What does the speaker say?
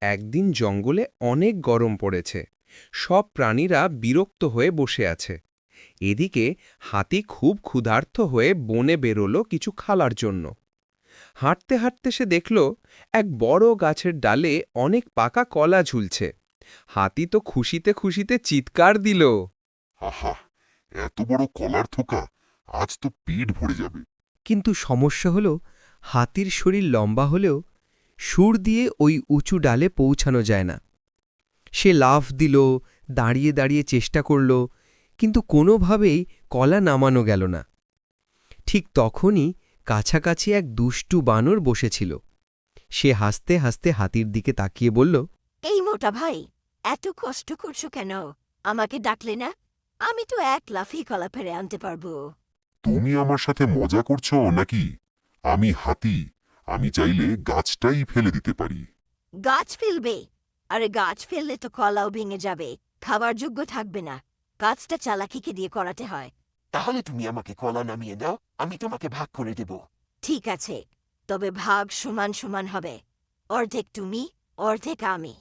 একদিন জঙ্গলে অনেক গরম পড়েছে। সব প্রাণীরা বিরক্ত হয়ে বসে আছে। এদিকে হাতি খুব ক্ষুধার্ত হয়ে বনে বেরোলো কিছু খাওয়ার জন্য। হাঁটতে হাঁটতে সে দেখল এক বড় গাছের ডালে অনেক পাকা কলা ঝুলছে। হাতি তো খুশিতে খুশিতে চিৎকার দিল। আহা, এত বড় কলার থোকা! আজ তো পেট ভরে যাবে। কিন্তু সমস্যা হলো হাতির শরীর লম্বা হলেও সুর দিয়ে ওই উঁচু ডালে পৌঁছানো যায় না। সে লাফ দিল, দাঁড়িয়ে দাঁড়িয়ে চেষ্টা করল, কিন্তু কোনোভাবেই কলা নামানো গেল না। ঠিক তখনই কাছাকাছি এক দুষ্টু বানর বসেছিল। সে হাসতে হাসতে হাতির দিকে তাকিয়ে বলল, এই মোটা ভাই, এত কষ্ট করছো কেন? আমাকে ডাকলে না? আমি তো এক লাফেই কলা পেরে আনতে পারবো। তুমি আমার সাথে মজা করছো নাকি? আমি হাতি, আমি চাইলে গাছটাই ফেলে দিতে পারি। গাছ ফেলবে? আরে গাছ ফেললে তো কলাও ভেঙে যাবে, খাবার যোগ্য থাকবে না। গাছটা চালাকিকে দিয়ে করাতে হয়। তাহলে তুমি আমাকে কলা নামিয়ে দাও, আমি তোমাকে ভাগ করে দেব। ঠিক আছে, তবে ভাগ সমান সমান হবে। অর্ধেক তুমি, অর্ধেক আমি।